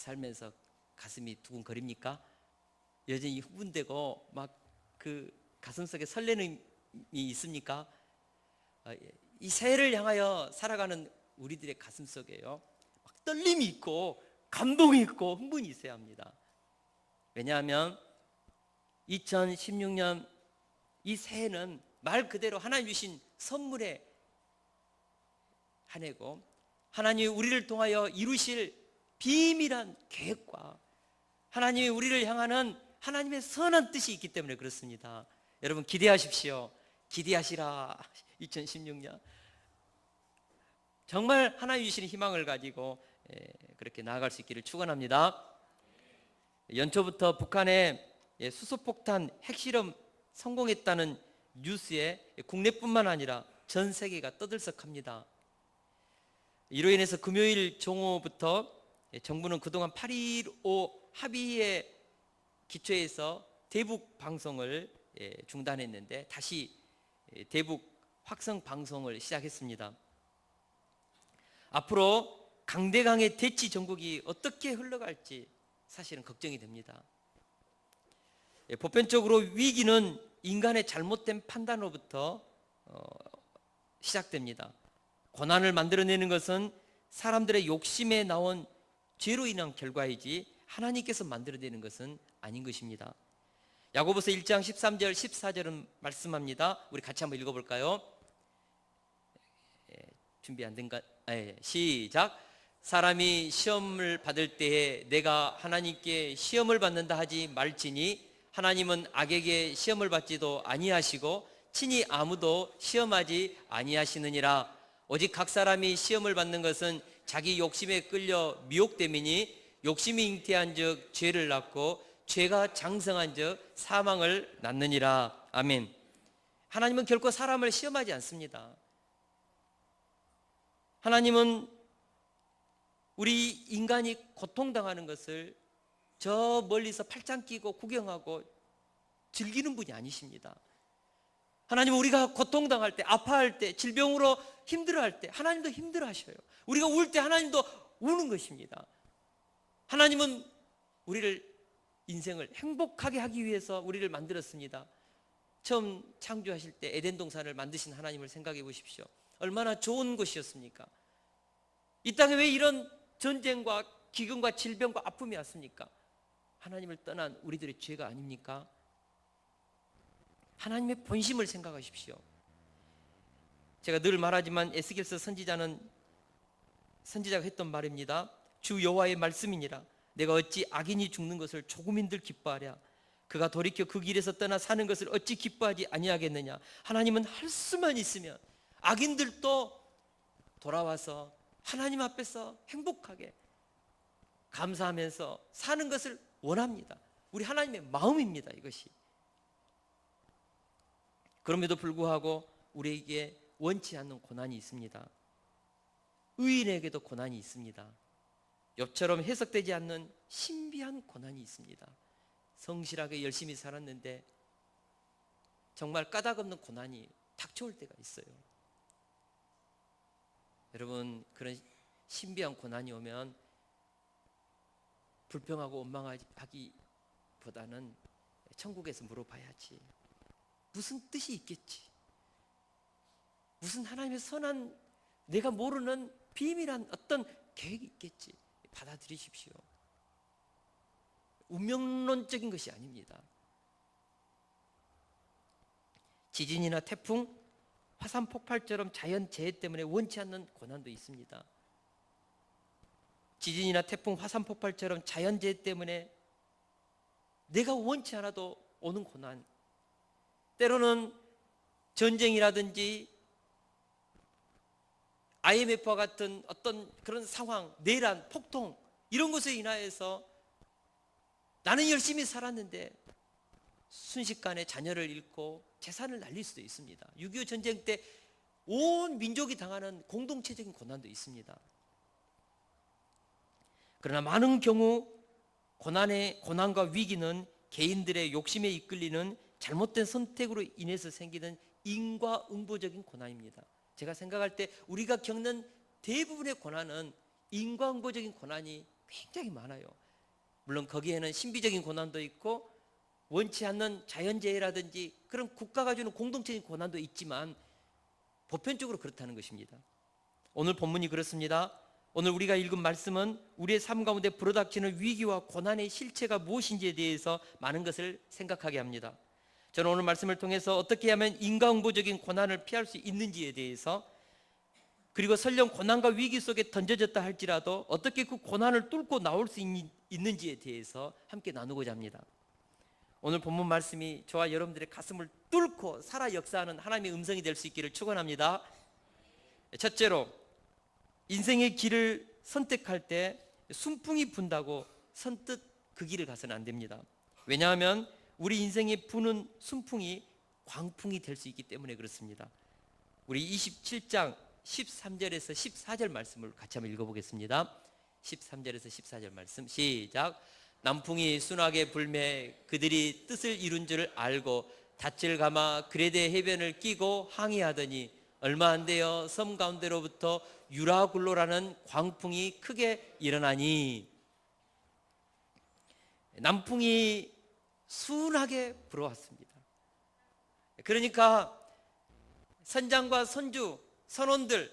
살면서 가슴이 두근거립니까? 여전히 흥분되고 막 그 가슴속에 설레는 이 있습니까? 이 새해를 향하여 살아가는 우리들의 가슴 속에요, 막 떨림이 있고 감동이 있고 흥분이 있어야 합니다. 왜냐하면 2016년 이 새해는 말 그대로 하나님 주신 선물의 한 해고, 하나님이 우리를 통하여 이루실 비밀한 계획과 하나님이 우리를 향하는 하나님의 선한 뜻이 있기 때문에 그렇습니다. 여러분 기대하십시오. 기대하시라. 2016년 정말 하나님 주시는 희망을 가지고 그렇게 나아갈 수 있기를 축원합니다. 연초부터 북한의 수소폭탄 핵실험 성공했다는 뉴스에 국내뿐만 아니라 전 세계가 떠들썩합니다. 이로 인해서 금요일 종오부터 정부는 그동안 8.15 합의에 기초해서 대북 방송을 중단했는데 다시 대북 확성 방송을 시작했습니다. 앞으로 강대강의 대치 전국이 어떻게 흘러갈지 사실은 걱정이 됩니다. 보편적으로 위기는 인간의 잘못된 판단으로부터 시작됩니다. 고난을 만들어내는 것은 사람들의 욕심에 나온 죄로 인한 결과이지 하나님께서 만들어내는 것은 아닌 것입니다. 야고보서 1장 13절 14절은 말씀합니다. 우리 같이 한번 읽어볼까요? 준비 안 된가? 시작. 사람이 시험을 받을 때에 내가 하나님께 시험을 받는다 하지 말지니 하나님은 악에게 시험을 받지도 아니하시고 친히 아무도 시험하지 아니하시느니라. 오직 각 사람이 시험을 받는 것은 자기 욕심에 끌려 미혹됨이니 욕심이 잉태한 즉 죄를 낳고 죄가 장성한 즉 사망을 낳느니라. 아멘. 하나님은 결코 사람을 시험하지 않습니다. 하나님은 우리 인간이 고통당하는 것을 저 멀리서 팔짱 끼고 구경하고 즐기는 분이 아니십니다. 하나님은 우리가 고통당할 때, 아파할 때, 질병으로 힘들어할 때 하나님도 힘들어하셔요. 우리가 울 때 하나님도 우는 것입니다. 하나님은 우리를 인생을 행복하게 하기 위해서 우리를 만들었습니다. 처음 창조하실 때 에덴 동산을 만드신 하나님을 생각해 보십시오. 얼마나 좋은 곳이었습니까? 이 땅에 왜 이런 전쟁과 기근과 질병과 아픔이 왔습니까? 하나님을 떠난 우리들의 죄가 아닙니까? 하나님의 본심을 생각하십시오. 제가 늘 말하지만 에스겔서 선지자가 했던 말입니다. 주 여호와의 말씀이니라. 내가 어찌 악인이 죽는 것을 조금인들 기뻐하랴. 그가 돌이켜 그 길에서 떠나 사는 것을 어찌 기뻐하지 아니하겠느냐. 하나님은 할 수만 있으면 악인들도 돌아와서 하나님 앞에서 행복하게 감사하면서 사는 것을 원합니다. 우리 하나님의 마음입니다, 이것이. 그럼에도 불구하고 우리에게 원치 않는 고난이 있습니다. 의인에게도 고난이 있습니다. 욥처럼 해석되지 않는 신비한 고난이 있습니다. 성실하게 열심히 살았는데 정말 까닭없는 고난이 닥쳐올 때가 있어요. 여러분, 그런 신비한 고난이 오면 불평하고 원망하기보다는 천국에서 물어봐야지. 무슨 뜻이 있겠지? 무슨 하나님의 선한 내가 모르는 비밀한 어떤 계획이 있겠지? 받아들이십시오. 운명론적인 것이 아닙니다. 지진이나 태풍, 화산 폭발처럼 자연재해 때문에 원치 않는 고난도 있습니다. 지진이나 태풍, 화산 폭발처럼 자연재해 때문에 내가 원치 않아도 오는 고난, 때로는 전쟁이라든지 IMF와 같은 어떤 그런 상황, 내란, 폭동 이런 것에 인하여서 나는 열심히 살았는데 순식간에 자녀를 잃고 재산을 날릴 수도 있습니다. 6.25 전쟁 때 온 민족이 당하는 공동체적인 고난도 있습니다. 그러나 많은 경우 고난과 위기는 개인들의 욕심에 이끌리는 잘못된 선택으로 인해서 생기는 인과응보적인 고난입니다. 제가 생각할 때 우리가 겪는 대부분의 고난은 인과응보적인 고난이 굉장히 많아요. 물론 거기에는 신비적인 고난도 있고 원치 않는 자연재해라든지 그런 국가가 주는 공동체적인 고난도 있지만 보편적으로 그렇다는 것입니다. 오늘 본문이 그렇습니다. 오늘 우리가 읽은 말씀은 우리의 삶 가운데 불어닥치는 위기와 고난의 실체가 무엇인지에 대해서 많은 것을 생각하게 합니다. 저는 오늘 말씀을 통해서 어떻게 하면 인과응보적인 고난을 피할 수 있는지에 대해서, 그리고 설령 고난과 위기 속에 던져졌다 할지라도 어떻게 그 고난을 뚫고 나올 수 있는지에 대해서 함께 나누고자 합니다. 오늘 본문 말씀이 저와 여러분들의 가슴을 뚫고 살아 역사하는 하나님의 음성이 될 수 있기를 축원합니다. 첫째로, 인생의 길을 선택할 때 순풍이 분다고 선뜻 그 길을 가서는 안 됩니다. 왜냐하면 우리 인생에 부는 순풍이 광풍이 될 수 있기 때문에 그렇습니다. 우리 27장 13절에서 14절 말씀을 같이 한번 읽어보겠습니다. 13절에서 14절 말씀 시작. 남풍이 순하게 불매 그들이 뜻을 이룬 줄 알고 닻을 감아 그레데 해변을 끼고 항해하더니 얼마 안 되어 섬 가운데로부터 유라굴로라는 광풍이 크게 일어나니, 남풍이 순하게 불어왔습니다. 그러니까 선장과 선주, 선원들,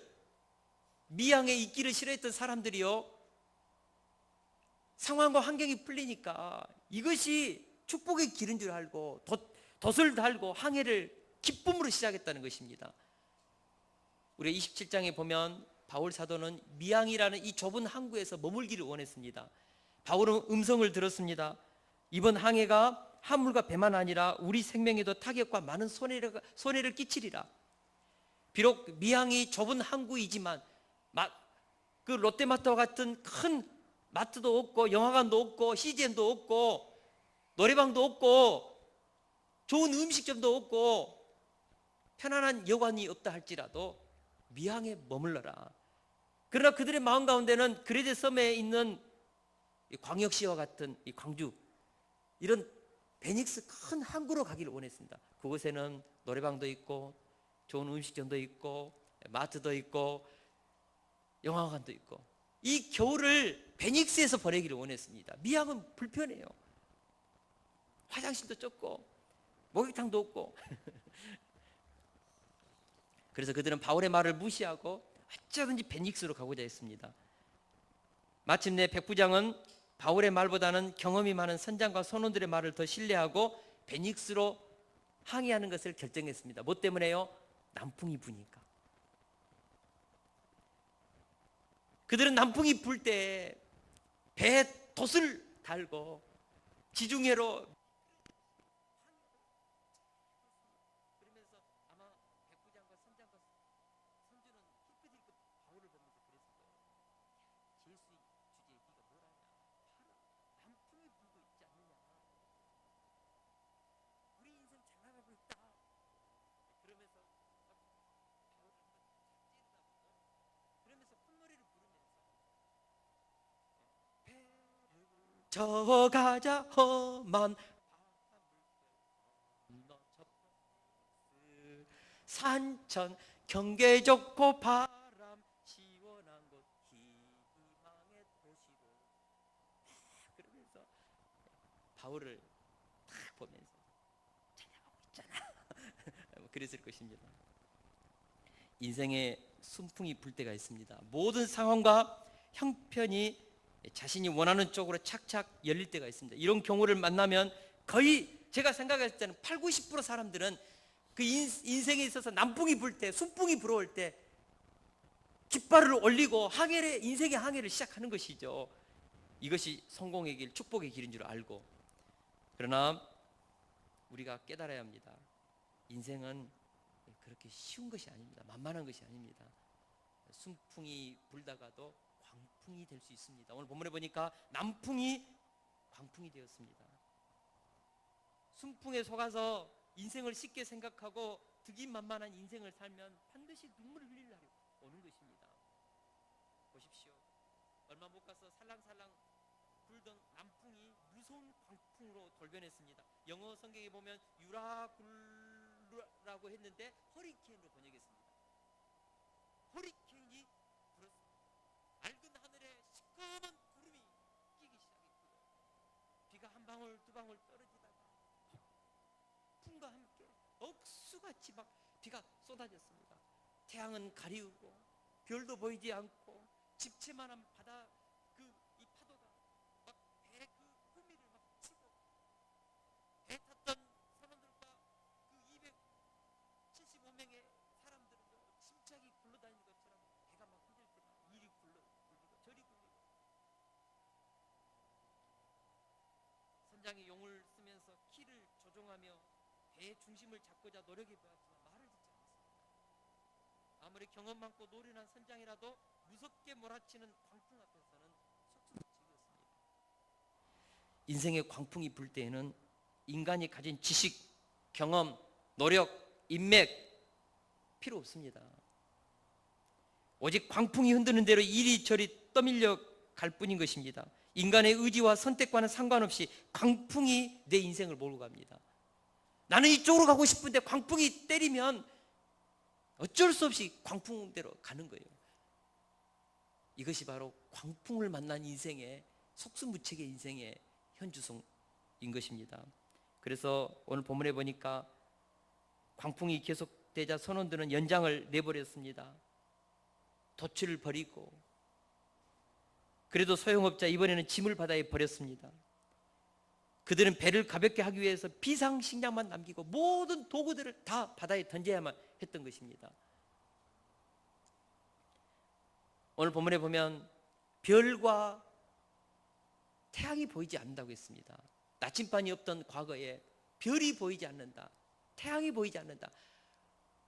미항에 있기를 싫어했던 사람들이요, 상황과 환경이 풀리니까 이것이 축복의 길인 줄 알고 돛을 달고 항해를 기쁨으로 시작했다는 것입니다. 우리 27장에 보면 바울 사도는 미항이라는 이 좁은 항구에서 머물기를 원했습니다. 바울은 음성을 들었습니다. 이번 항해가 화물과 배만 아니라 우리 생명에도 타격과 많은 손해를 끼치리라. 비록 미항이 좁은 항구이지만 그 롯데마트와 같은 큰 마트도 없고 영화관도 없고 CGN도 없고 노래방도 없고 좋은 음식점도 없고 편안한 여관이 없다 할지라도 미항에 머물러라. 그러나 그들의 마음 가운데는 그레데 섬에 있는 광역시와 같은 이 광주, 이런 베닉스 큰 항구로 가기를 원했습니다. 그곳에는 노래방도 있고 좋은 음식점도 있고 마트도 있고 영화관도 있고, 이 겨울을 베닉스에서 보내기를 원했습니다. 미항은 불편해요. 화장실도 좁고 목욕탕도 없고 그래서 그들은 바울의 말을 무시하고 어쩌든지 베닉스로 가고자 했습니다. 마침내 백부장은 바울의 말보다는 경험이 많은 선장과 선원들의 말을 더 신뢰하고 베닉스로 항해하는 것을 결정했습니다. 뭐 때문에요? 남풍이 부니까. 그들은 남풍이 불 때 배에 돛을 달고 지중해로, 그러면서 아마 백부장과 선장과 선주는 힐끗힐끗 바울을 보면서 그랬을 거예요. 제수 주제에 네가 뭘 하냐? 바로 남풍이 불고 있지 않느냐? 우리 인생 잘 나가고 있다. 그러면서 바울을 한번 찌르다보고, 그러면서 콧노래를 부르면서 저 가자 험한 산천 경계 좋고 바람 시원한 곳 희망의 도시로, 그러면서 바울을 딱 보면서 찾아가고 있잖아. 그랬을 것입니다. 인생에 순풍이 불 때가 있습니다. 모든 상황과 형편이 자신이 원하는 쪽으로 착착 열릴 때가 있습니다. 이런 경우를 만나면 거의 제가 생각했을 때는 80-90% 사람들은 그 인생에 있어서 남풍이 불 때, 순풍이 불어올 때 깃발을 올리고 인생의 항해를 시작하는 것이죠. 이것이 성공의 길, 축복의 길인 줄 알고. 그러나 우리가 깨달아야 합니다. 인생은 그렇게 쉬운 것이 아닙니다. 만만한 것이 아닙니다. 순풍이 불다가도 광풍이 될 수 있습니다. 오늘 본문에 보니까 남풍이 광풍이 되었습니다. 순풍에 속아서 인생을 쉽게 생각하고 득임만만한 인생을 살면 반드시 눈물을 흘릴 날이 오는 것입니다. 보십시오. 얼마 못 가서 살랑살랑 불던 남풍이 무서운 광풍으로 돌변했습니다. 영어 성경에 보면 유라굴라고 했는데 허리케인으로 번역했습니다. 허리케인이 불었습니다. 맑은 하늘에 시커먼 구름이 방울 떨어지다가 풍과 함께 억수같이 막 비가 쏟아졌습니다. 태양은 가리우고 별도 보이지 않고 집채만한 바다 이 파도가 막 배 후미를 막 치고 배 탔던 선원들과 275명의 사람들은 침착히 굴러다니는 것처럼 배가 막 흔들 때마다 이리 굴리고 저리 굴리고 선장이 용을 쓰면서 키를 조종하며 배의 중심을 잡고자 노력해 보았지만 말을 듣지 않았습니다. 아무리 경험 많고 노련한 선장이라도 무섭게 몰아치는 광풍 앞에서는 속수무책이었습니다. 인생의 광풍이 불 때에는 인간이 가진 지식, 경험, 노력, 인맥 필요 없습니다. 오직 광풍이 흔드는 대로 이리저리 떠밀려 갈 뿐인 것입니다. 인간의 의지와 선택과는 상관없이 광풍이 내 인생을 몰고 갑니다. 나는 이쪽으로 가고 싶은데 광풍이 때리면 어쩔 수 없이 광풍대로 가는 거예요. 이것이 바로 광풍을 만난 인생의 속수무책의 인생의 현주소인 것입니다. 그래서 오늘 본문에 보니까 광풍이 계속되자 선원들은 연장을 내버렸습니다. 도취를 버리고 그래도 소용없자 이번에는 짐을 바다에 버렸습니다. 그들은 배를 가볍게 하기 위해서 비상식량만 남기고 모든 도구들을 다 바다에 던져야만 했던 것입니다. 오늘 본문에 보면 별과 태양이 보이지 않는다고 했습니다. 나침반이 없던 과거에 별이 보이지 않는다, 태양이 보이지 않는다,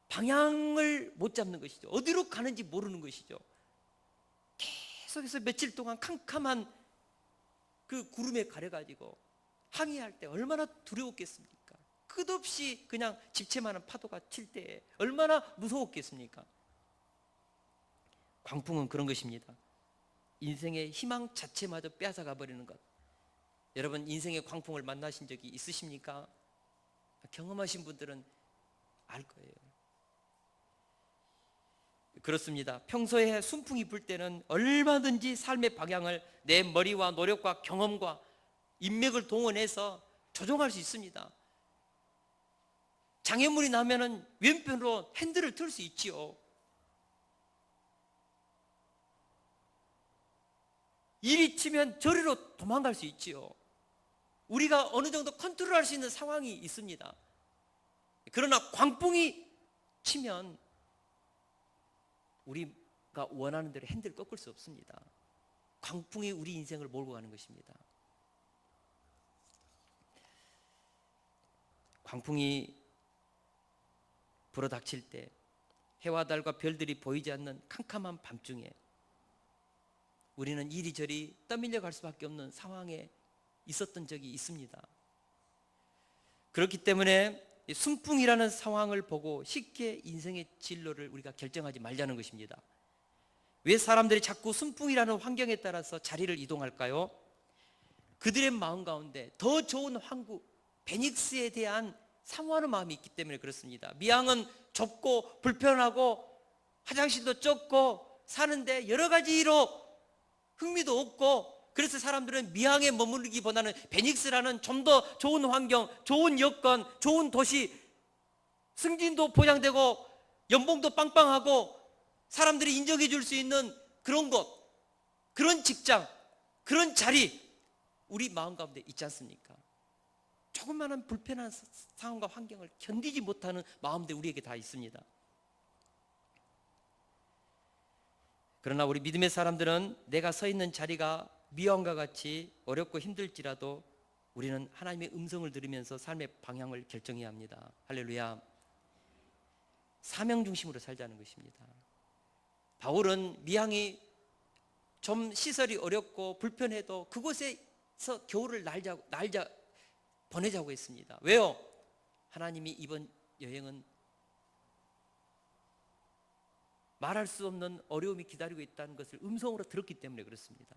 방향을 못 잡는 것이죠. 어디로 가는지 모르는 것이죠. 계속해서 며칠 동안 캄캄한 그 구름에 가려가지고 항해할 때 얼마나 두려웠겠습니까? 끝없이 그냥 집채만한 파도가 칠 때 얼마나 무서웠겠습니까? 광풍은 그런 것입니다. 인생의 희망 자체마저 빼앗아가 버리는 것. 여러분, 인생의 광풍을 만나신 적이 있으십니까? 경험하신 분들은 알 거예요. 그렇습니다. 평소에 순풍이 불 때는 얼마든지 삶의 방향을 내 머리와 노력과 경험과 인맥을 동원해서 조종할 수 있습니다. 장애물이 나면은 왼편으로 핸들을 틀 수 있지요. 이리 치면 저리로 도망갈 수 있지요. 우리가 어느 정도 컨트롤할 수 있는 상황이 있습니다. 그러나 광풍이 치면 우리가 원하는 대로 핸들을 꺾을 수 없습니다. 광풍이 우리 인생을 몰고 가는 것입니다. 광풍이 불어닥칠 때 해와 달과 별들이 보이지 않는 캄캄한 밤중에 우리는 이리저리 떠밀려 갈 수밖에 없는 상황에 있었던 적이 있습니다. 그렇기 때문에 순풍이라는 상황을 보고 쉽게 인생의 진로를 우리가 결정하지 말자는 것입니다. 왜 사람들이 자꾸 순풍이라는 환경에 따라서 자리를 이동할까요? 그들의 마음 가운데 더 좋은 황국 베닉스에 대한 사모하는 마음이 있기 때문에 그렇습니다. 미항은 좁고 불편하고 화장실도 좁고 사는데 여러 가지로 흥미도 없고, 그래서 사람들은 미항에 머무르기보다는 베닉스라는 좀 더 좋은 환경, 좋은 여건, 좋은 도시, 승진도 보장되고 연봉도 빵빵하고 사람들이 인정해 줄 수 있는 그런 곳, 그런 직장, 그런 자리 우리 마음 가운데 있지 않습니까? 조그마한 불편한 상황과 환경을 견디지 못하는 마음들 우리에게 다 있습니다. 그러나 우리 믿음의 사람들은 내가 서 있는 자리가 미완과 같이 어렵고 힘들지라도 우리는 하나님의 음성을 들으면서 삶의 방향을 결정해야 합니다. 할렐루야. 사명 중심으로 살자는 것입니다. 바울은 미항이 좀 시설이 어렵고 불편해도 그곳에서 겨울을 보내자고 했습니다. 왜요? 하나님이 이번 여행은 말할 수 없는 어려움이 기다리고 있다는 것을 음성으로 들었기 때문에 그렇습니다.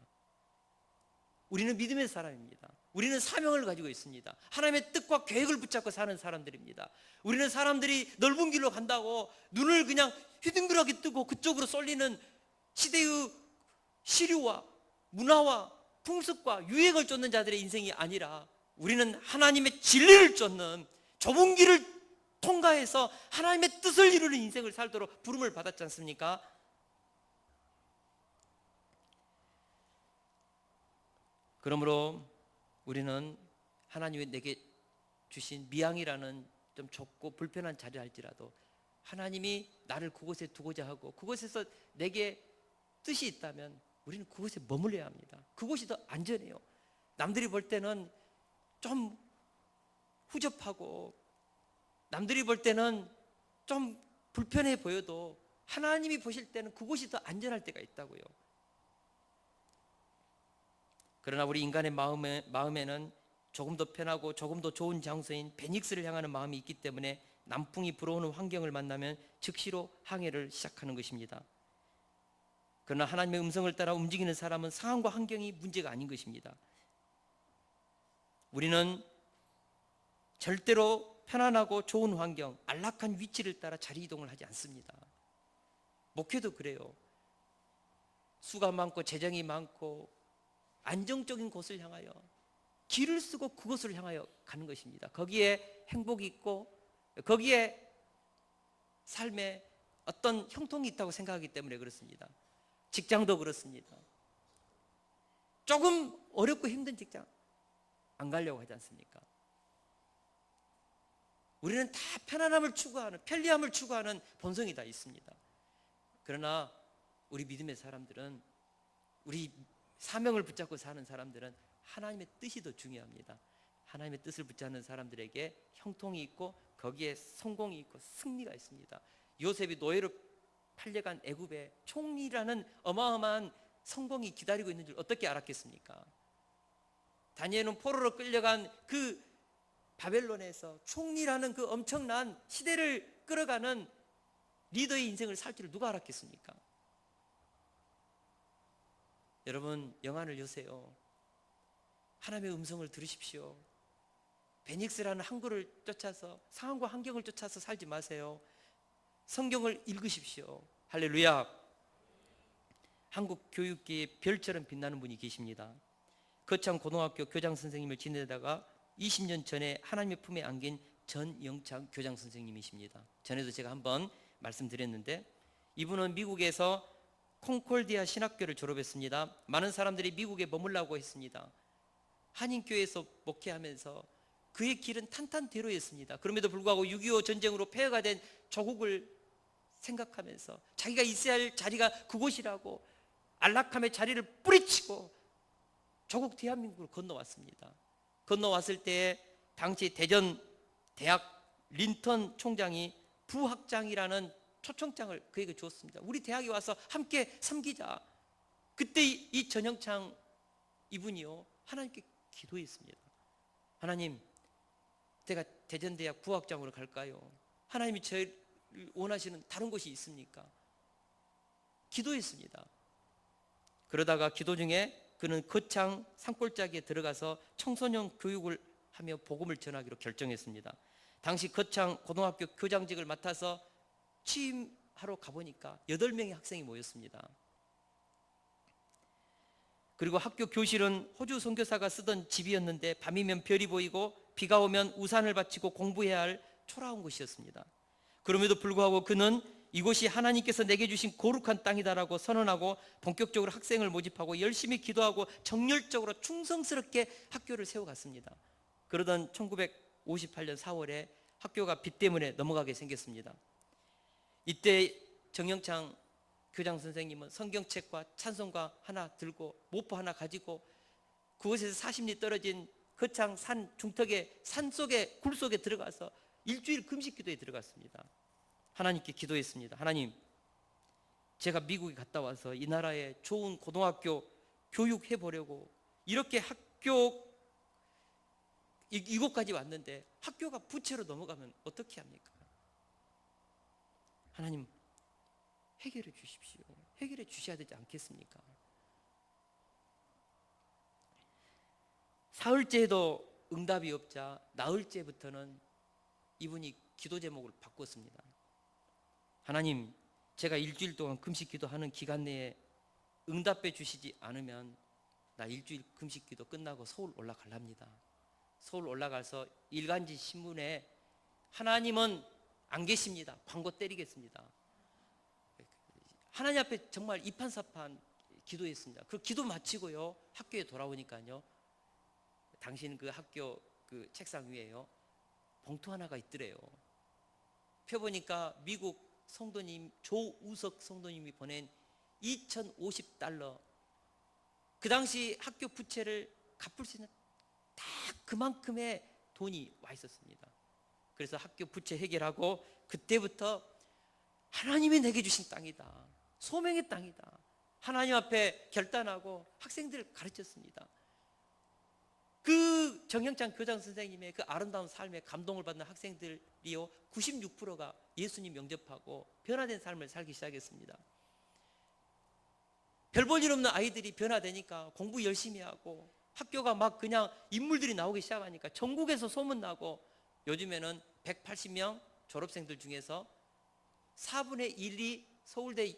우리는 믿음의 사람입니다. 우리는 사명을 가지고 있습니다. 하나님의 뜻과 계획을 붙잡고 사는 사람들입니다. 우리는 사람들이 넓은 길로 간다고 눈을 그냥 휘둥그레하게 뜨고 그쪽으로 쏠리는 시대의 시류와 문화와 풍습과 유행을 쫓는 자들의 인생이 아니라 우리는 하나님의 진리를 쫓는 좁은 길을 통과해서 하나님의 뜻을 이루는 인생을 살도록 부름을 받았지 않습니까? 그러므로 우리는 하나님이 내게 주신 미양이라는 좀 좁고 불편한 자리를 할지라도 하나님이 나를 그곳에 두고자 하고 그곳에서 내게 뜻이 있다면 우리는 그곳에 머물러야 합니다. 그곳이 더 안전해요. 남들이 볼 때는 좀 후접하고 남들이 볼 때는 좀 불편해 보여도 하나님이 보실 때는 그곳이 더 안전할 때가 있다고요. 그러나 우리 인간의 마음에는 조금 더 편하고 조금 더 좋은 장소인 베닉스를 향하는 마음이 있기 때문에 남풍이 불어오는 환경을 만나면 즉시로 항해를 시작하는 것입니다. 그러나 하나님의 음성을 따라 움직이는 사람은 상황과 환경이 문제가 아닌 것입니다. 우리는 절대로 편안하고 좋은 환경, 안락한 위치를 따라 자리 이동을 하지 않습니다. 목회도 그래요. 수가 많고 재정이 많고 안정적인 곳을 향하여 길을 쓰고 그곳을 향하여 가는 것입니다. 거기에 행복이 있고 거기에 삶에 어떤 형통이 있다고 생각하기 때문에 그렇습니다. 직장도 그렇습니다. 조금 어렵고 힘든 직장 안 가려고 하지 않습니까? 우리는 다 편안함을 추구하는, 편리함을 추구하는 본성이 다 있습니다. 그러나 우리 믿음의 사람들은, 우리 사명을 붙잡고 사는 사람들은 하나님의 뜻이 더 중요합니다. 하나님의 뜻을 붙잡는 사람들에게 형통이 있고 거기에 성공이 있고 승리가 있습니다. 요셉이 노예로 팔려간 애굽에 총리라는 어마어마한 성공이 기다리고 있는 줄 어떻게 알았겠습니까? 다니엘은 포로로 끌려간 그 바벨론에서 총리라는 그 엄청난 시대를 끌어가는 리더의 인생을 살 줄을 누가 알았겠습니까? 여러분, 영안을 여세요. 하나님의 음성을 들으십시오. 베닉스라는 항구를 쫓아서, 상황과 환경을 쫓아서 살지 마세요. 성경을 읽으십시오. 할렐루야. 한국 교육계의 별처럼 빛나는 분이 계십니다. 거창 고등학교 교장 선생님을 지내다가 20년 전에 하나님의 품에 안긴 전영창 교장 선생님이십니다. 전에도 제가 한번 말씀드렸는데, 이분은 미국에서 콩콜디아 신학교를 졸업했습니다. 많은 사람들이 미국에 머물라고 했습니다. 한인교회에서 목회하면서 그의 길은 탄탄대로였습니다. 그럼에도 불구하고 6.25 전쟁으로 폐허가 된 조국을 생각하면서 자기가 있어야 할 자리가 그곳이라고 안락함의 자리를 뿌리치고 조국 대한민국을 건너왔습니다. 건너왔을 때 당시 대전 대학 린턴 총장이 부학장이라는 초청장을 그에게 주었습니다. 우리 대학에 와서 함께 섬기자. 그때 이 전영창 이분이요, 하나님께 기도했습니다. 하나님, 제가 대전대학 부학장으로 갈까요? 하나님이 저를 원하시는 다른 곳이 있습니까? 기도했습니다. 그러다가 기도 중에 그는 거창 산골짜기에 들어가서 청소년 교육을 하며 복음을 전하기로 결정했습니다. 당시 거창 고등학교 교장직을 맡아서 취임하러 가보니까 8명의 학생이 모였습니다. 그리고 학교 교실은 호주 선교사가 쓰던 집이었는데 밤이면 별이 보이고 비가 오면 우산을 받치고 공부해야 할 초라한 곳이었습니다. 그럼에도 불구하고 그는 이곳이 하나님께서 내게 주신 거룩한 땅이다라고 선언하고 본격적으로 학생을 모집하고 열심히 기도하고 정열적으로 충성스럽게 학교를 세워갔습니다. 그러던 1958년 4월에 학교가 비 때문에 넘어가게 생겼습니다. 이때 정영창 교장 선생님은 성경책과 찬송가 하나 들고 모포 하나 가지고 그곳에서 40리 떨어진 거창 산 중턱에 산속에 굴 속에 들어가서 일주일 금식 기도에 들어갔습니다. 하나님께 기도했습니다. 하나님, 제가 미국에 갔다 와서 이 나라에 좋은 고등학교 교육해 보려고 이렇게 학교 이곳까지 왔는데 학교가 부채로 넘어가면 어떻게 합니까? 하나님, 해결해 주십시오. 해결해 주셔야 되지 않겠습니까? 사흘째에도 응답이 없자 나흘째부터는 이분이 기도 제목을 바꿨습니다. 하나님, 제가 일주일 동안 금식 기도하는 기간 내에 응답해 주시지 않으면 나 일주일 금식 기도 끝나고 서울 올라갈랍니다. 서울 올라가서 일간지 신문에 하나님은 안 계십니다, 광고 때리겠습니다. 하나님 앞에 정말 이판사판 기도했습니다. 그 기도 마치고요, 학교에 돌아오니까요, 당신 그 학교 그 책상 위에요, 봉투 하나가 있더래요. 펴보니까 미국 성도님 조우석 성도님이 보낸 2050달러, 그 당시 학교 부채를 갚을 수 있는 딱 그만큼의 돈이 와 있었습니다. 그래서 학교 부채 해결하고 그때부터 하나님이 내게 주신 땅이다, 소명의 땅이다, 하나님 앞에 결단하고 학생들을 가르쳤습니다. 그 정영찬 교장 선생님의 그 아름다운 삶에 감동을 받는 학생들이요, 96%가 예수님 영접하고 변화된 삶을 살기 시작했습니다. 별 볼 일 없는 아이들이 변화되니까 공부 열심히 하고 학교가 막 그냥 인물들이 나오기 시작하니까 전국에서 소문나고, 요즘에는 180명 졸업생들 중에서 4분의 1이 서울대,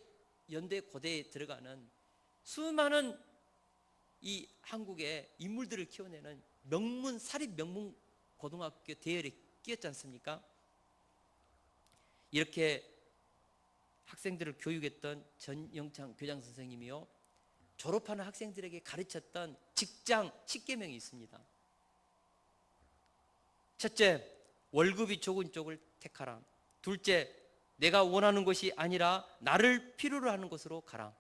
연대, 고대에 들어가는 수많은 이 한국의 인물들을 키워내는 명문, 사립 명문 고등학교 대열에 끼었지 않습니까? 이렇게 학생들을 교육했던 전영창 교장 선생님이요, 졸업하는 학생들에게 가르쳤던 직장 10계명이 있습니다. 첫째, 월급이 적은 쪽을 택하라. 둘째, 내가 원하는 것이 아니라 나를 필요로 하는 것으로 가라.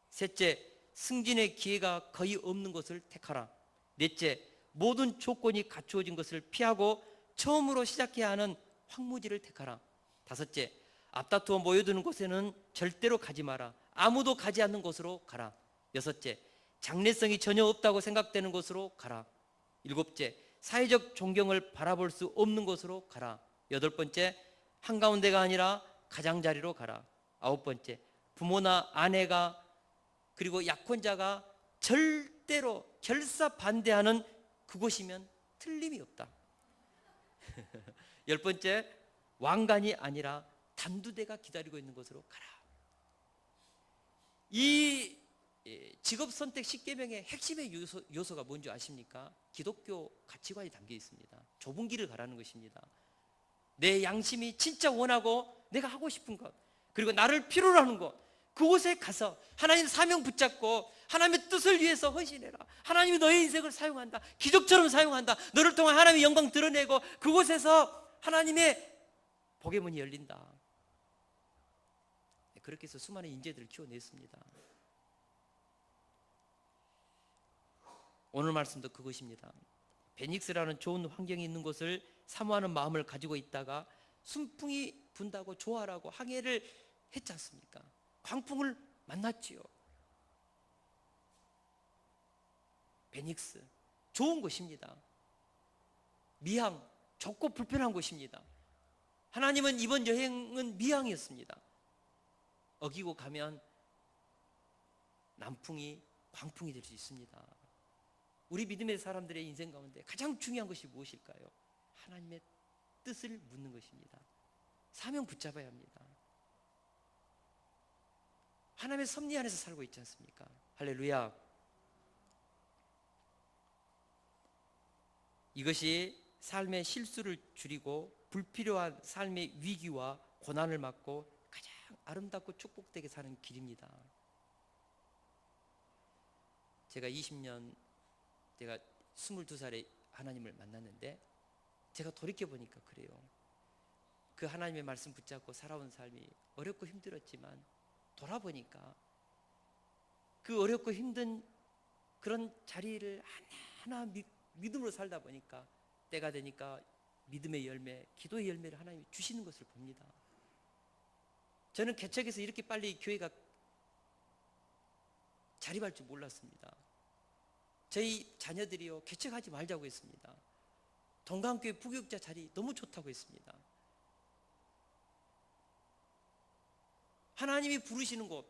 셋째, 승진의 기회가 거의 없는 것을 택하라. 넷째, 모든 조건이 갖추어진 것을 피하고 처음으로 시작해야 하는 황무지를 택하라. 다섯째, 앞다투어 모여드는 곳에는 절대로 가지 마라. 아무도 가지 않는 곳으로 가라. 여섯째, 장래성이 전혀 없다고 생각되는 곳으로 가라. 일곱째, 사회적 존경을 바라볼 수 없는 곳으로 가라. 여덟 번째, 한가운데가 아니라 가장자리로 가라. 아홉 번째, 부모나 아내가 그리고 약혼자가 절대로 결사 반대하는 그곳이면 틀림이 없다. 열 번째, 왕관이 아니라 단두대가 기다리고 있는 곳으로 가라. 이 직업 선택 10계명의 핵심의 요소가 뭔지 아십니까? 기독교 가치관이 담겨 있습니다. 좁은 길을 가라는 것입니다. 내 양심이 진짜 원하고 내가 하고 싶은 것, 그리고 나를 필요로 하는 것, 그곳에 가서 하나님 사명 붙잡고 하나님의 뜻을 위해서 헌신해라. 하나님이 너의 인생을 사용한다, 기적처럼 사용한다. 너를 통해 하나님의 영광 드러내고 그곳에서 하나님의 복의 문이 열린다. 그렇게 해서 수많은 인재들을 키워냈습니다. 오늘 말씀도 그것입니다. 베닉스라는 좋은 환경이 있는 곳을 사모하는 마음을 가지고 있다가 순풍이 분다고 좋아라고 항해를 했지 않습니까? 광풍을 만났지요. 베닉스 좋은 곳입니다. 미항 좁고 불편한 곳입니다. 하나님은 이번 여행은 미항이었습니다. 어기고 가면 남풍이 광풍이 될 수 있습니다. 우리 믿음의 사람들의 인생 가운데 가장 중요한 것이 무엇일까요? 하나님의 뜻을 묻는 것입니다. 사명 붙잡아야 합니다. 하나님의 섭리 안에서 살고 있지 않습니까? 할렐루야. 이것이 삶의 실수를 줄이고 불필요한 삶의 위기와 고난을 막고 가장 아름답고 축복되게 사는 길입니다. 제가 22살에 하나님을 만났는데 제가 돌이켜보니까 그래요. 그 하나님의 말씀 붙잡고 살아온 삶이 어렵고 힘들었지만 돌아보니까 그 어렵고 힘든 그런 자리를 하나하나 믿음으로 살다 보니까 때가 되니까 믿음의 열매, 기도의 열매를 하나님이 주시는 것을 봅니다. 저는 개척에서 이렇게 빨리 교회가 자립할 줄 몰랐습니다. 저희 자녀들이요, 개척하지 말자고 했습니다. 동강교회 부교육자 자리 너무 좋다고 했습니다. 하나님이 부르시는 곳,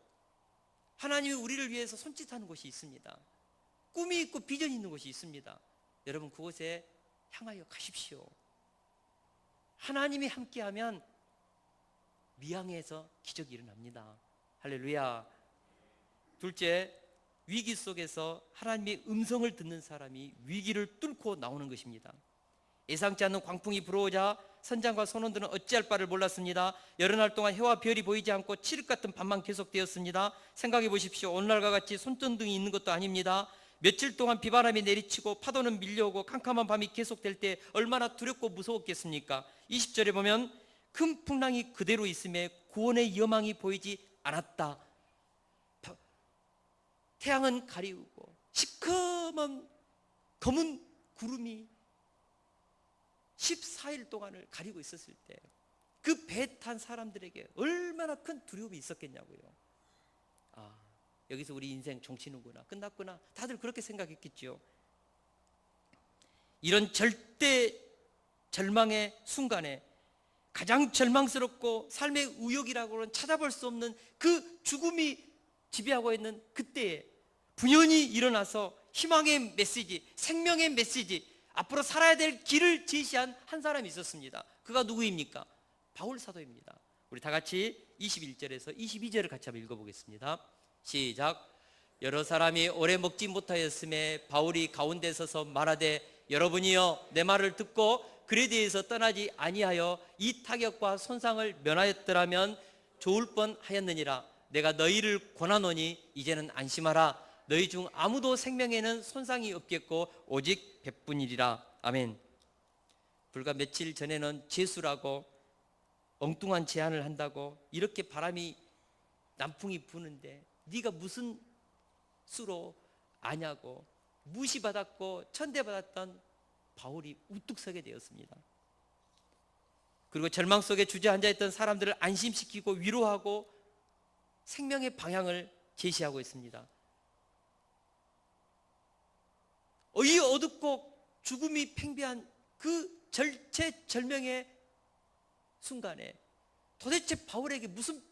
하나님이 우리를 위해서 손짓하는 곳이 있습니다. 꿈이 있고 비전이 있는 곳이 있습니다. 여러분 그곳에 향하여 가십시오. 하나님이 함께하면 미항에서 기적이 일어납니다. 할렐루야. 둘째, 위기 속에서 하나님의 음성을 듣는 사람이 위기를 뚫고 나오는 것입니다. 예상치 않는 광풍이 불어오자 선장과 선원들은 어찌할 바를 몰랐습니다. 여러 날 동안 해와 별이 보이지 않고 칠흑 같은 밤만 계속되었습니다. 생각해 보십시오. 오늘날과 같이 손전등이 있는 것도 아닙니다. 며칠 동안 비바람이 내리치고 파도는 밀려오고 캄캄한 밤이 계속될 때 얼마나 두렵고 무서웠겠습니까? 20절에 보면 큰 풍랑이 그대로 있음에 구원의 여망이 보이지 않았다. 태양은 가리우고 시커먼 검은 구름이 14일 동안을 가리고 있었을 때 그 배 탄 사람들에게 얼마나 큰 두려움이 있었겠냐고요. 여기서 우리 인생 종치는구나, 끝났구나, 다들 그렇게 생각했겠죠. 이런 절대 절망의 순간에 가장 절망스럽고 삶의 우욕이라고는 찾아볼 수 없는 그 죽음이 지배하고 있는 그때에 분연히 일어나서 희망의 메시지, 생명의 메시지, 앞으로 살아야 될 길을 제시한 한 사람이 있었습니다. 그가 누구입니까? 바울 사도입니다. 우리 다 같이 21절에서 22절을 같이 한번 읽어보겠습니다. 시작. 여러 사람이 오래 먹지 못하였음에 바울이 가운데 서서 말하되 여러분이여 내 말을 듣고 그에 대해서 떠나지 아니하여 이 타격과 손상을 면하였더라면 좋을 뻔하였느니라. 내가 너희를 권하노니 이제는 안심하라. 너희 중 아무도 생명에는 손상이 없겠고 오직 백분이리라. 아멘. 불과 며칠 전에는 재수라고 엉뚱한 제안을 한다고 이렇게 바람이 남풍이 부는데 네가 무슨 수로 아냐고 무시받았고 천대받았던 바울이 우뚝 서게 되었습니다. 그리고 절망 속에 주저앉아 있던 사람들을 안심시키고 위로하고 생명의 방향을 제시하고 있습니다. 어둡고 죽음이 팽배한 그 절체절명의 순간에 도대체 바울에게 무슨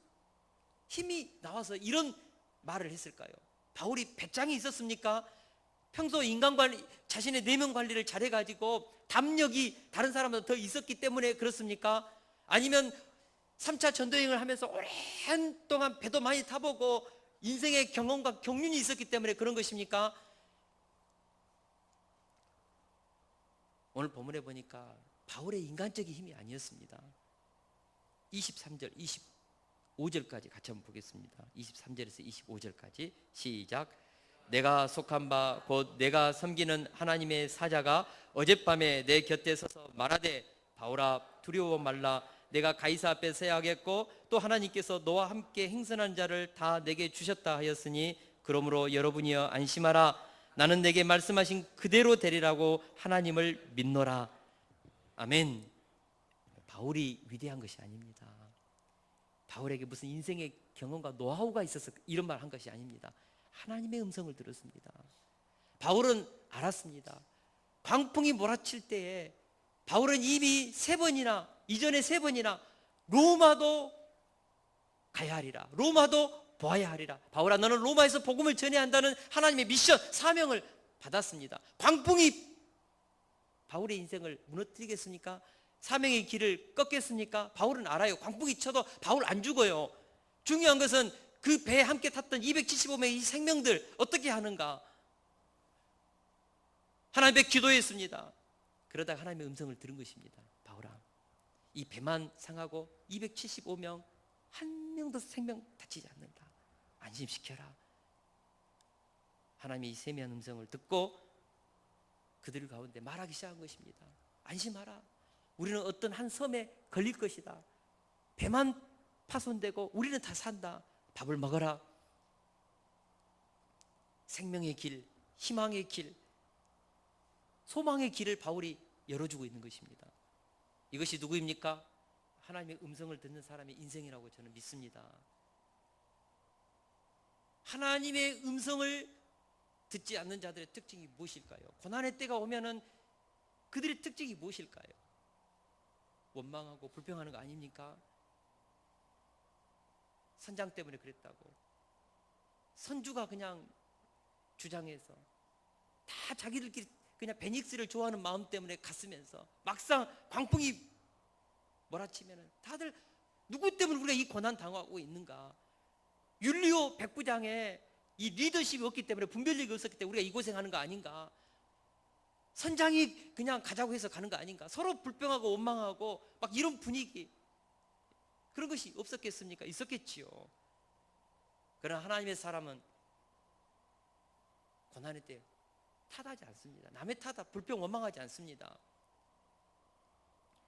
힘이 나와서 이런 말을 했을까요? 바울이 배짱이 있었습니까? 평소 인간관리, 자신의 내면 관리를 잘해가지고 담력이 다른 사람보다 더 있었기 때문에 그렇습니까? 아니면 3차 전도여행을 하면서 오랜 동안 배도 많이 타보고 인생의 경험과 경륜이 있었기 때문에 그런 것입니까? 오늘 본문에 보니까 바울의 인간적인 힘이 아니었습니다. 23절, 25절까지 같이 한번 보겠습니다. 23절에서 25절까지 시작. 내가 속한 바 곧 내가 섬기는 하나님의 사자가 어젯밤에 내 곁에 서서 말하되 바울아 두려워 말라. 내가 가이사 앞에 서야 하겠고 또 하나님께서 너와 함께 행선한 자를 다 내게 주셨다 하였으니 그러므로 여러분이여 안심하라. 나는 내게 말씀하신 그대로 되리라고 하나님을 믿노라. 아멘. 바울이 위대한 것이 아닙니다. 바울에게 무슨 인생의 경험과 노하우가 있어서 이런 말 한 것이 아닙니다. 하나님의 음성을 들었습니다. 바울은 알았습니다. 광풍이 몰아칠 때에 바울은 이미 이전에 3번이나 로마도 가야 하리라, 로마도 보아야 하리라. 바울아 너는 로마에서 복음을 전해야 한다는 하나님의 미션, 사명을 받았습니다. 광풍이 바울의 인생을 무너뜨리겠습니까? 사명의 길을 꺾겠습니까? 바울은 알아요. 광풍이 쳐도 바울 안 죽어요. 중요한 것은 그 배에 함께 탔던 275명의 이 생명들 어떻게 하는가? 하나님께 기도했습니다. 그러다가 하나님의 음성을 들은 것입니다. 바울아 이 배만 상하고 275명 한 명도 생명 다치지 않는다. 안심시켜라. 하나님이 이 세미한 음성을 듣고 그들 가운데 말하기 시작한 것입니다. 안심하라. 우리는 어떤 한 섬에 걸릴 것이다. 배만 파손되고 우리는 다 산다. 밥을 먹어라. 생명의 길, 희망의 길, 소망의 길을 바울이 열어주고 있는 것입니다. 이것이 누구입니까? 하나님의 음성을 듣는 사람의 인생이라고 저는 믿습니다. 하나님의 음성을 듣지 않는 자들의 특징이 무엇일까요? 고난의 때가 오면은 그들의 특징이 무엇일까요? 원망하고 불평하는 거 아닙니까? 선장 때문에 그랬다고, 선주가 그냥 주장해서 다 자기들끼리 그냥 베닉스를 좋아하는 마음 때문에 갔으면서 막상 광풍이 몰아치면은 다들 누구 때문에 우리가 이 고난 당하고 있는가? 율리오 백부장의 이 리더십이 없기 때문에, 분별력이 없었기 때문에 우리가 이 고생하는 거 아닌가? 선장이 그냥 가자고 해서 가는 거 아닌가? 서로 불평하고 원망하고 막 이런 분위기, 그런 것이 없었겠습니까? 있었겠지요. 그러나 하나님의 사람은 고난의 때 탓하지 않습니다. 남의 탓하 불평 원망하지 않습니다.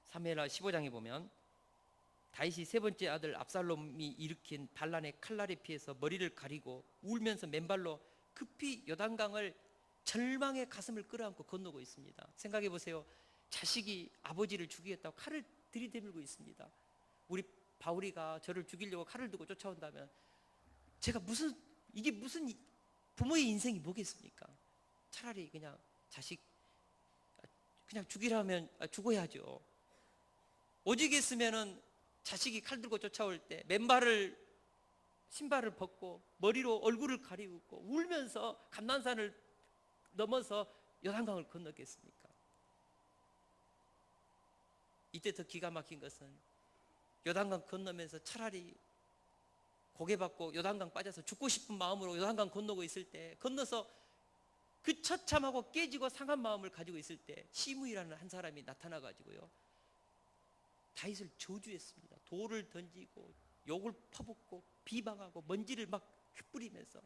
사무엘하 15장에 보면 다윗이 세 번째 아들 압살롬이 일으킨 반란의 칼날에 피해서 머리를 가리고 울면서 맨발로 급히 요단강을 절망의 가슴을 끌어안고 건너고 있습니다. 생각해 보세요. 자식이 아버지를 죽이겠다고 칼을 들이대밀고 있습니다. 우리 바울이가 저를 죽이려고 칼을 들고 쫓아온다면 제가 이게 무슨 부모의 인생이 뭐겠습니까? 차라리 그냥 자식 그냥 죽이라면 죽어야죠. 오직했으면은 자식이 칼 들고 쫓아올 때 신발을 벗고 머리로 얼굴을 가리우고 울면서 감난산을 넘어서 요단강을 건너겠습니까? 이때 더 기가 막힌 것은 요단강 건너면서 차라리 고개받고 요단강 빠져서 죽고 싶은 마음으로 요단강 건너고 있을 때, 건너서 그 처참하고 깨지고 상한 마음을 가지고 있을 때 시므이라는 한 사람이 나타나가지고요, 다윗을 저주했습니다. 돌을 던지고 욕을 퍼붓고 비방하고 먼지를 막 흩뿌리면서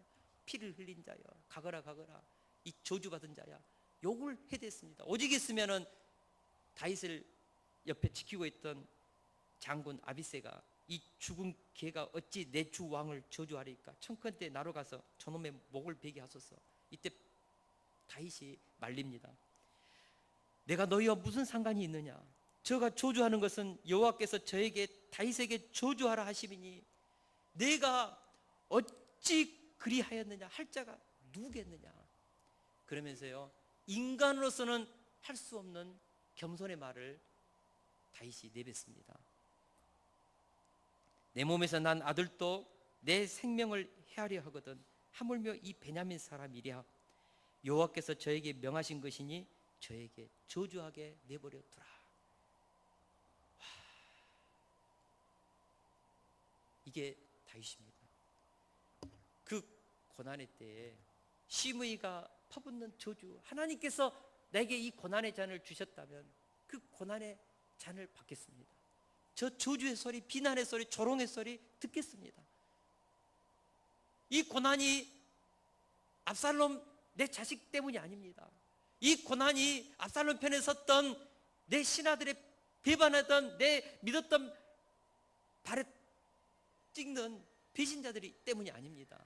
피를 흘린 자여 가거라 가거라, 이 저주받은 자야, 욕을 해댔습니다. 오직했으면은 다윗을 옆에 지키고 있던 장군 아비새가 이 죽은 개가 어찌 내 주 왕을 저주하리까, 청컨대 나로 가서 저놈의 목을 베게 하소서. 이때 다윗이 말립니다. 내가 너희와 무슨 상관이 있느냐? 저가 저주하는 것은 여호와께서 저에게 다윗에게 저주하라 하심이니 내가 어찌 그리하였느냐 할 자가 누구겠느냐. 그러면서요, 인간으로서는 할 수 없는 겸손의 말을 다윗이 내뱉습니다. 내 몸에서 난 아들도 내 생명을 해하려 하거든 하물며 이 베냐민 사람이랴. 여호와께서 저에게 명하신 것이니 저에게 저주하게 내버려 두라. 이게 다윗입니다. 그 고난의 때에 시므이가 퍼붓는 저주, 하나님께서 내게 이 고난의 잔을 주셨다면 그 고난의 잔을 받겠습니다. 저 저주의 소리, 비난의 소리, 조롱의 소리 듣겠습니다. 이 고난이 압살롬 내 자식 때문이 아닙니다. 이 고난이 압살롬 편에 섰던 내 신하들의 배반하던 내 믿었던 발에 찍는 배신자들이 때문이 아닙니다.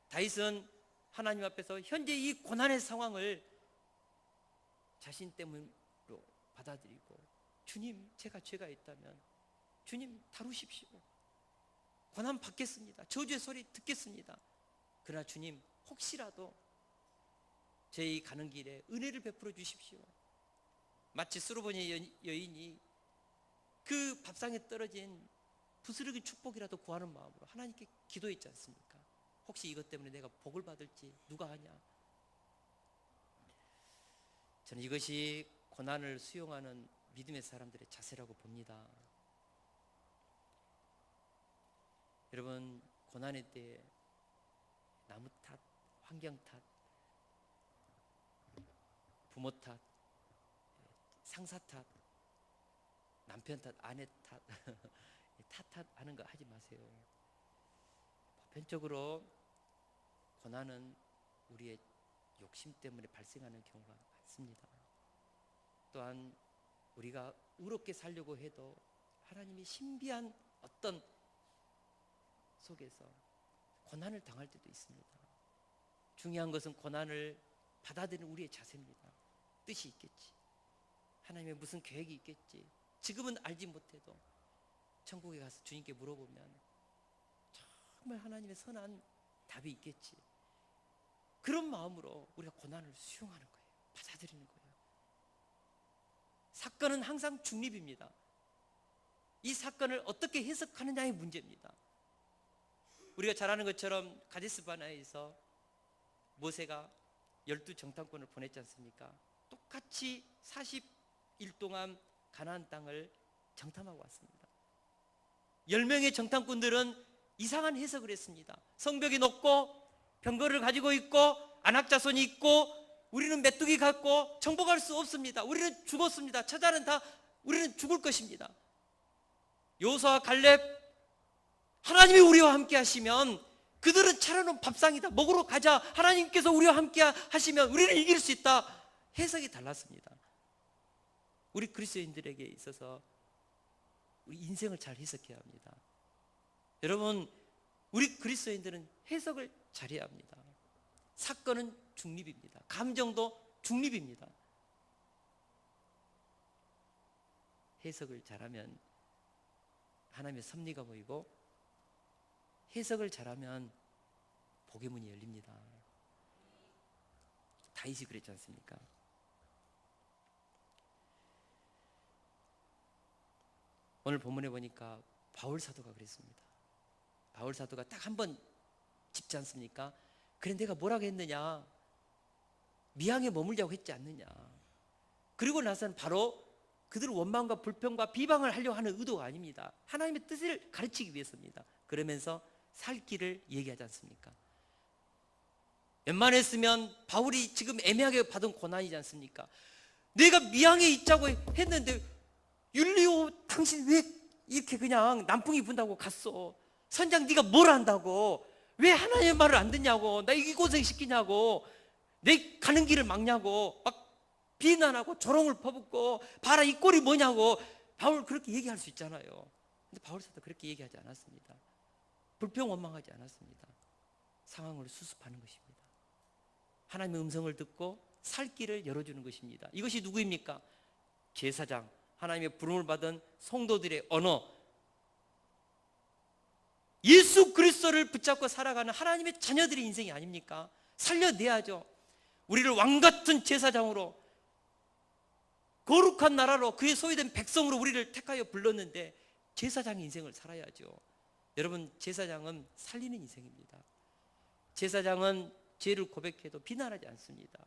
다윗은 하나님 앞에서 현재 이 고난의 상황을 자신 때문으로 받아들이고, 주님, 제가 죄가 있다면 주님 다루십시오. 고난 받겠습니다. 저주의 소리 듣겠습니다. 그러나 주님, 혹시라도 저희 가는 길에 은혜를 베풀어 주십시오. 마치 수르보니 여인이 그 밥상에 떨어진 부스러기 축복이라도 구하는 마음으로 하나님께 기도했지 않습니까? 혹시 이것 때문에 내가 복을 받을지 누가 아냐. 저는 이것이 고난을 수용하는 믿음의 사람들의 자세라고 봅니다. 여러분, 고난의 때에 나무 탓, 환경 탓, 부모 탓, 상사 탓, 남편 탓, 아내 탓 탓하는 거 하지 마세요. 보편적으로 고난은 우리의 욕심 때문에 발생하는 경우가 많습니다. 또한 우리가 의롭게 살려고 해도 하나님이 신비한 어떤 속에서 고난을 당할 때도 있습니다. 중요한 것은 고난을 받아들이는 우리의 자세입니다. 뜻이 있겠지, 하나님의 무슨 계획이 있겠지, 지금은 알지 못해도 천국에 가서 주님께 물어보면 정말 하나님의 선한 답이 있겠지. 그런 마음으로 우리가 고난을 수용하는 거예요. 받아들이는 거예요. 사건은 항상 중립입니다. 이 사건을 어떻게 해석하느냐의 문제입니다. 우리가 잘 아는 것처럼 가데스 바네아에서 모세가 12정탐꾼을 보냈지 않습니까? 똑같이 40일 동안 가나안 땅을 정탐하고 왔습니다. 10명의 정탐꾼들은 이상한 해석을 했습니다. 성벽이 높고 병거를 가지고 있고 안악자손이 있고 우리는 메뚜기 같고 정복할 수 없습니다. 우리는 죽었습니다. 처자는 다 우리는 죽을 것입니다. 여호수아와 갈렙, 하나님이 우리와 함께 하시면 그들은 차려놓은 밥상이다. 먹으러 가자. 하나님께서 우리와 함께 하시면 우리는 이길 수 있다. 해석이 달랐습니다. 우리 그리스도인들에게 있어서 우리 인생을 잘 해석해야 합니다. 여러분, 우리 그리스도인들은 해석을 잘해야 합니다. 사건은 중립입니다. 감정도 중립입니다. 해석을 잘하면 하나님의 섭리가 보이고, 해석을 잘하면 복의 문이 열립니다. 다윗이 그랬지 않습니까? 오늘 본문에 보니까 바울 사도가 그랬습니다. 바울 사도가 딱 한 번 짚지 않습니까? 그래, 내가 뭐라고 했느냐? 미항에 머물자고 했지 않느냐? 그리고 나서는 바로 그들의 원망과 불평과 비방을 하려고 하는 의도가 아닙니다. 하나님의 뜻을 가르치기 위해서입니다. 그러면서 살 길을 얘기하지 않습니까? 웬만했으면 바울이 지금 애매하게 받은 고난이지 않습니까? 내가 미항에 있자고 했는데 율리오, 당신 왜 이렇게 그냥 남풍이 분다고 갔어? 선장, 네가 뭘 안다고? 왜 하나님의 말을 안 듣냐고? 나 이 고생 시키냐고? 내 가는 길을 막냐고? 막 비난하고 조롱을 퍼붓고, 봐라 이 꼴이 뭐냐고. 바울 그렇게 얘기할 수 있잖아요. 근데 바울 사도 그렇게 얘기하지 않았습니다. 불평 원망하지 않았습니다. 상황을 수습하는 것입니다. 하나님의 음성을 듣고 살 길을 열어주는 것입니다. 이것이 누구입니까? 제사장, 하나님의 부름을 받은 성도들의 언어, 예수 그리스도를 붙잡고 살아가는 하나님의 자녀들의 인생이 아닙니까? 살려내야죠. 우리를 왕같은 제사장으로, 거룩한 나라로, 그의 소유된 백성으로 우리를 택하여 불렀는데 제사장의 인생을 살아야죠. 여러분, 제사장은 살리는 인생입니다. 제사장은 죄를 고백해도 비난하지 않습니다.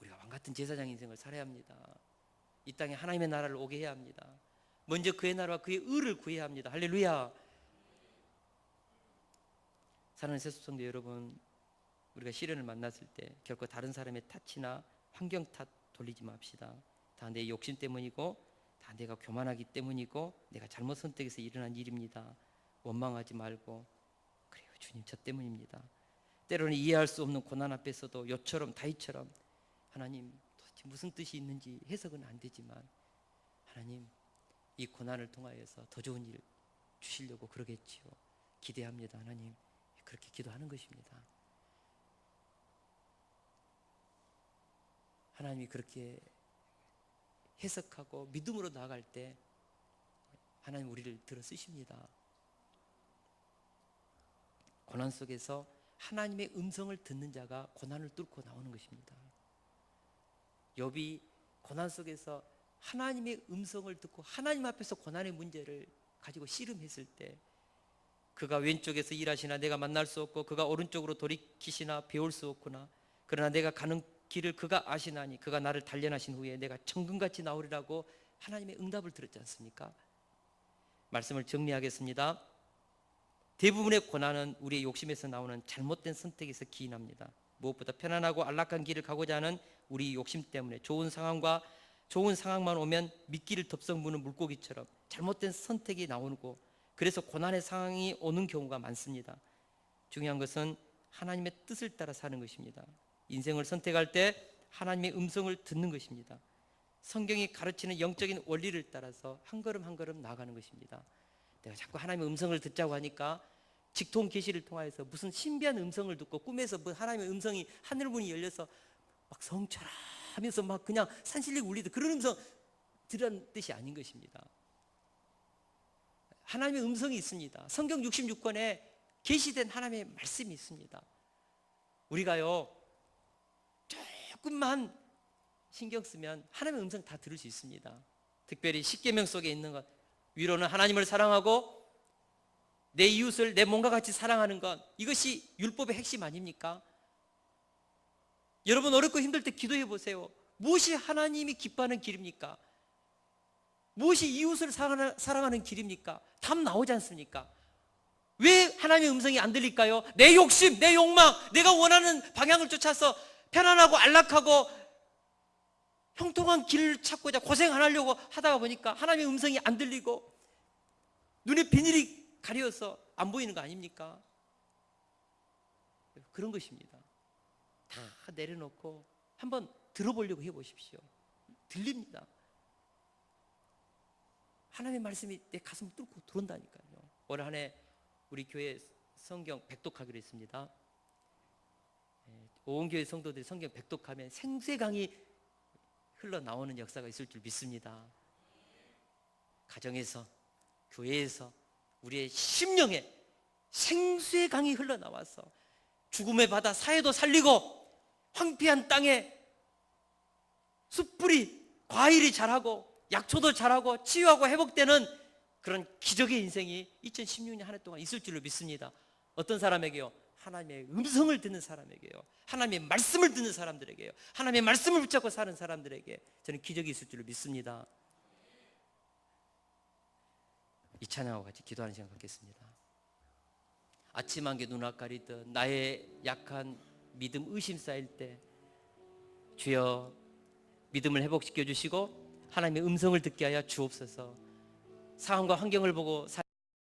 우리가 왕같은 제사장 인생을 살아야 합니다. 이 땅에 하나님의 나라를 오게 해야 합니다. 먼저 그의 나라와 그의 의를 구해야 합니다. 할렐루야. 사랑하는 세속성도 여러분, 우리가 시련을 만났을 때 결코 다른 사람의 탓이나 환경 탓 돌리지 맙시다. 다 내 욕심 때문이고, 다 내가 교만하기 때문이고, 내가 잘못 선택해서 일어난 일입니다. 원망하지 말고, 그래요, 주님 저 때문입니다. 때로는 이해할 수 없는 고난 앞에서도 요처럼 다윗처럼, 하나님 도대체 무슨 뜻이 있는지 해석은 안 되지만, 하나님 이 고난을 통하여서 더 좋은 일 주시려고 그러겠지요. 기대합니다. 하나님, 그렇게 기도하는 것입니다. 하나님이 그렇게 해석하고 믿음으로 나아갈 때 하나님 우리를 들어 쓰십니다. 고난 속에서 하나님의 음성을 듣는 자가 고난을 뚫고 나오는 것입니다. 욥이 고난 속에서 하나님의 음성을 듣고 하나님 앞에서 고난의 문제를 가지고 씨름했을 때, 그가 왼쪽에서 일하시나 내가 만날 수 없고, 그가 오른쪽으로 돌이키시나 배울 수 없구나. 그러나 내가 가는 길을 그가 아시나니 그가 나를 단련하신 후에 내가 천금같이 나오리라고 하나님의 응답을 들었지 않습니까? 말씀을 정리하겠습니다. 대부분의 고난은 우리의 욕심에서 나오는 잘못된 선택에서 기인합니다. 무엇보다 편안하고 안락한 길을 가고자 하는 우리 욕심 때문에 좋은 상황만 오면 미끼를 덥석 무는 물고기처럼 잘못된 선택이 나오고, 그래서 고난의 상황이 오는 경우가 많습니다. 중요한 것은 하나님의 뜻을 따라 사는 것입니다. 인생을 선택할 때 하나님의 음성을 듣는 것입니다. 성경이 가르치는 영적인 원리를 따라서 한 걸음 한 걸음 나아가는 것입니다. 내가 자꾸 하나님의 음성을 듣자고 하니까 직통 계시를 통하여서 무슨 신비한 음성을 듣고, 꿈에서 뭐 하나님의 음성이 하늘문이 열려서 막 성처라 하면서 막 그냥 산신령 울리듯 그런 음성 들은 뜻이 아닌 것입니다. 하나님의 음성이 있습니다. 성경 66권에 계시된 하나님의 말씀이 있습니다. 우리가요 조금만 신경 쓰면 하나님의 음성 다 들을 수 있습니다. 특별히 십계명 속에 있는 것, 위로는 하나님을 사랑하고 내 이웃을 내 몸과 같이 사랑하는 것, 이것이 율법의 핵심 아닙니까? 여러분, 어렵고 힘들 때 기도해 보세요. 무엇이 하나님이 기뻐하는 길입니까? 무엇이 이웃을 사랑하는 길입니까? 답 나오지 않습니까? 왜 하나님의 음성이 안 들릴까요? 내 욕심, 내 욕망, 내가 원하는 방향을 쫓아서 편안하고 안락하고 형통한 길을 찾고자 고생 안 하려고 하다가 보니까 하나님의 음성이 안 들리고 눈에 비닐이 가려서 안 보이는 거 아닙니까? 그런 것입니다. 다 내려놓고 한번 들어보려고 해보십시오. 들립니다. 하나님의 말씀이 내 가슴을 뚫고 들어온다니까요. 올 한 해 우리 교회 성경 백독하기로 했습니다. 온 교회 성도들이 성경 백독하면 생수강이 흘러나오는 역사가 있을 줄 믿습니다. 가정에서, 교회에서 우리의 심령에 생수의 강이 흘러나와서 죽음의 바다 사해도 살리고 황폐한 땅에 숯불이 과일이 자라고 약초도 자라고 치유하고 회복되는 그런 기적의 인생이 2016년 한 해 동안 있을 줄로 믿습니다. 어떤 사람에게요? 하나님의 음성을 듣는 사람에게요. 하나님의 말씀을 듣는 사람들에게요. 하나님의 말씀을 붙잡고 사는 사람들에게 저는 기적이 있을 줄로 믿습니다. 이 찬양하고 같이 기도하는 시간 갖겠습니다. 아침 안개 눈앞 가리듯 나의 약한 믿음 의심 쌓일 때 주여 믿음을 회복시켜 주시고 하나님의 음성을 듣게 하여 주옵소서. 상황과 환경을 보고